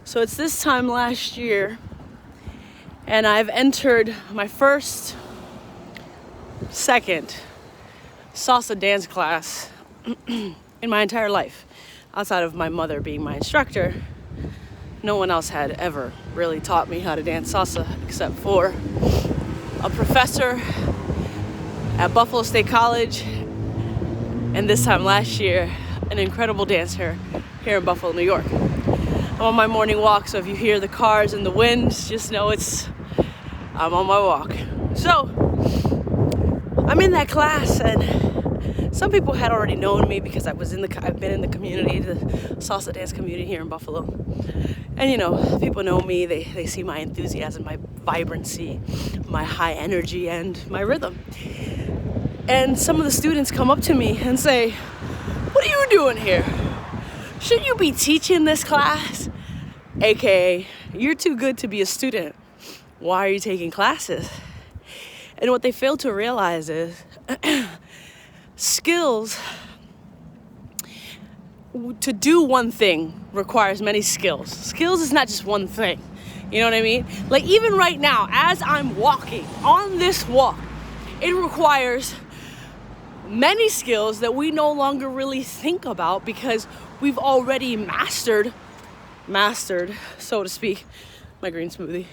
So it's this time last year, and I've entered my second salsa dance class in my entire life. Outside of my mother being my instructor, no one else had ever really taught me how to dance salsa except for a professor at Buffalo State College, and this time last year, an incredible dancer here in Buffalo, New York. I'm on my morning walk, so if you hear the cars and the wind, just know I'm on my walk. So, I'm in that class, and some people had already known me because I've been in the community, the salsa dance community here in Buffalo. And people know me, they see my enthusiasm, my vibrancy, my high energy, and my rhythm. And some of the students come up to me and say, "What are you doing here? Shouldn't you be teaching this class?" AKA, "You're too good to be a student. Why are you taking classes?" And what they fail to realize is skills, to do one thing requires many skills. Skills is not just one thing. You know what I mean? Like even right now, as I'm walking on this walk, it requires many skills that we no longer really think about because we've already mastered, so to speak, my green smoothie,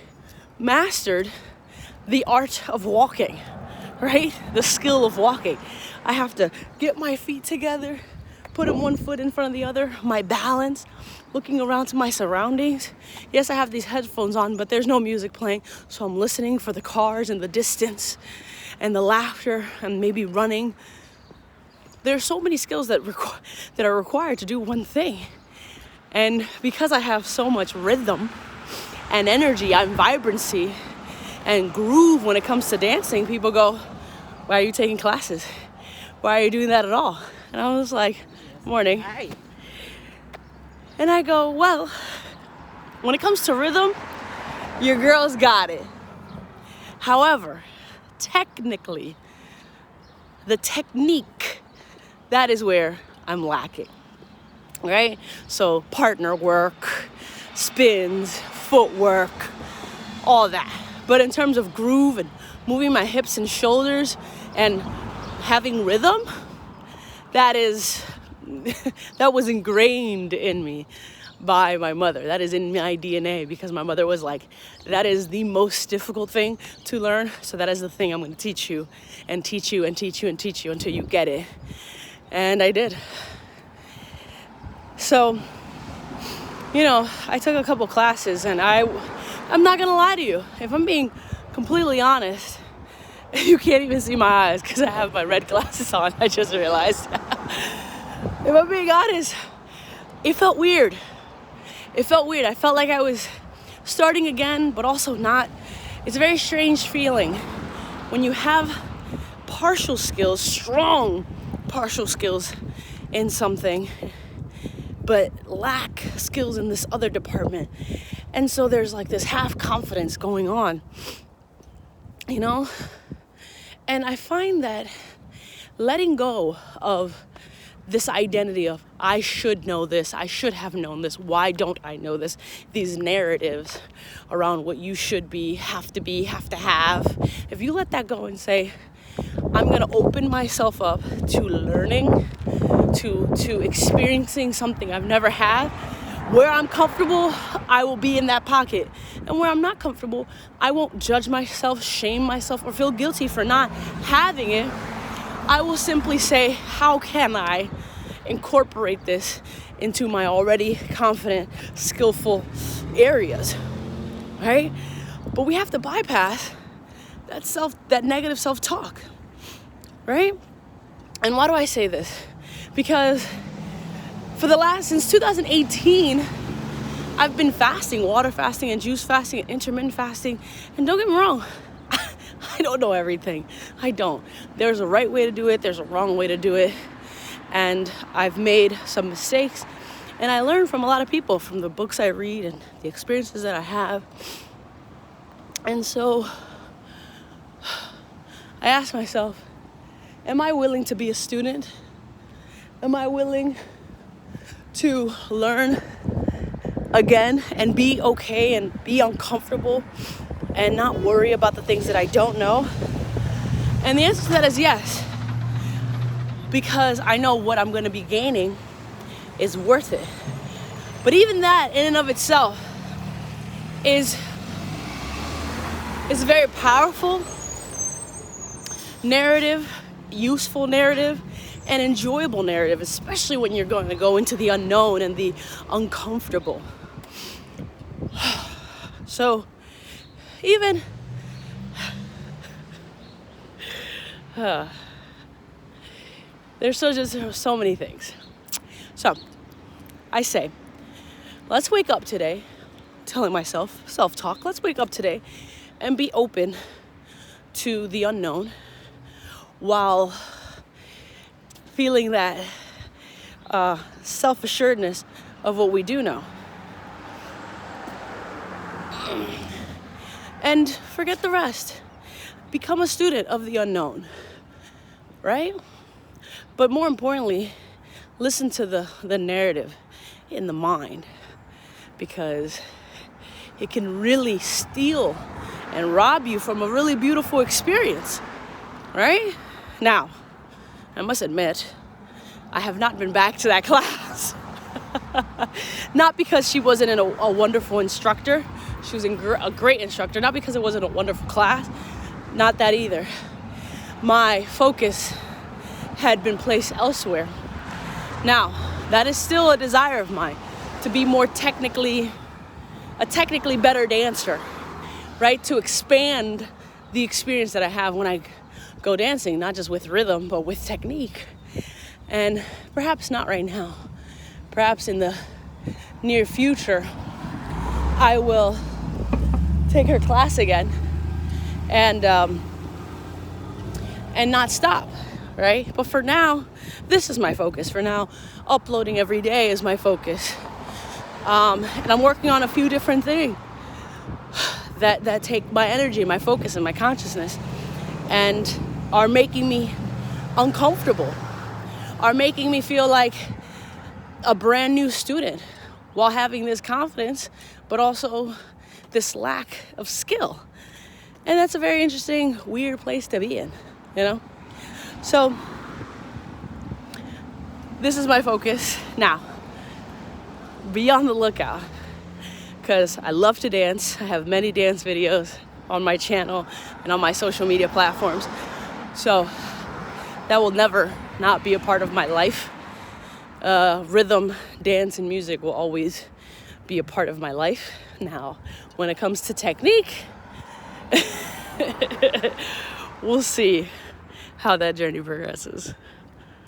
mastered the art of walking, right? The skill of walking. I have to get my feet together, putting one foot in front of the other, my balance, looking around to my surroundings. Yes, I have these headphones on, but there's no music playing, so I'm listening for the cars and the distance and the laughter and maybe running. There's so many skills that are required to do one thing. And because I have so much rhythm and energy, I'm vibrancy and groove when it comes to dancing, people go, "Why are you taking classes? Why are you doing that at all?" And I was like, "Morning." Hi. And I go, "Well, when it comes to rhythm, your girl's got it. However, technically, the technique, that is where I'm lacking, right? So partner work, spins, footwork, all that. But in terms of groove and moving my hips and shoulders and having rhythm, that was ingrained in me by my mother. That is in my DNA because my mother was like, that is the most difficult thing to learn. So that is the thing I'm going to teach you and teach you and teach you and teach you until you get it. And I did. So, I took a couple classes, and I'm not going to lie to you. If I'm being completely honest, you can't even see my eyes because I have my red glasses on. I just realized. If I'm being honest, it felt weird. I felt like I was starting again, but also not. It's a very strange feeling when you have partial skills, strong partial skills in something, but lack skills in this other department. And so there's like this half confidence going on, And I find that letting go of this identity of I should know this, I should have known this, why don't I know this, these narratives around what you should be, have to have. If you let that go and say, I'm going to open myself up to learning, to experiencing something I've never had. Where I'm comfortable, I will be in that pocket. And where I'm not comfortable, I won't judge myself, shame myself, or feel guilty for not having it. I will simply say, how can I incorporate this into my already confident, skillful areas, right? But we have to bypass that negative self-talk, right? And why do I say this? Because since 2018, I've been fasting, water fasting and juice fasting and intermittent fasting. And don't get me wrong, I don't know everything. I don't. There's a right way to do it. There's a wrong way to do it. And I've made some mistakes. And I learn from a lot of people, from the books I read and the experiences that I have. And so I ask myself, am I willing to be a student? Am I willing to learn again and be okay and be uncomfortable and not worry about the things that I don't know? And the answer to that is yes, because I know what I'm going to be gaining is worth it. But even that in and of itself is a very powerful narrative, useful narrative, and enjoyable narrative, especially when you're going to go into the unknown and the uncomfortable. So even there's so many things. So I say, let's wake up today, telling myself, self-talk, let's wake up today and be open to the unknown while feeling that self-assuredness of what we do know. And forget the rest. Become a student of the unknown, right? But more importantly, listen to the narrative in the mind, because it can really steal and rob you from a really beautiful experience, right? Now, I must admit, I have not been back to that class. Not because she wasn't a wonderful instructor. She was a great instructor. Not because it wasn't a wonderful class. Not that either. My focus had been placed elsewhere. Now, that is still a desire of mine, to be a technically better dancer, right? To expand the experience that I have when I go dancing, not just with rhythm, but with technique. And perhaps not right now. Perhaps in the near future, I will take her class again and not stop, right? But for now, this is my focus. For now, uploading every day is my focus. And I'm working on a few different things that take my energy, my focus, and my consciousness, and are making me uncomfortable, are making me feel like a brand new student while having this confidence, but also this lack of skill. And that's a very interesting, weird place to be in, you know? So this is my focus now. Be on the lookout, because I love to dance. I have many dance videos on my channel and on my social media platforms. So that will never not be a part of my life. Rhythm, dance, and music will always be a part of my life. Now, when it comes to technique, we'll see how that journey progresses.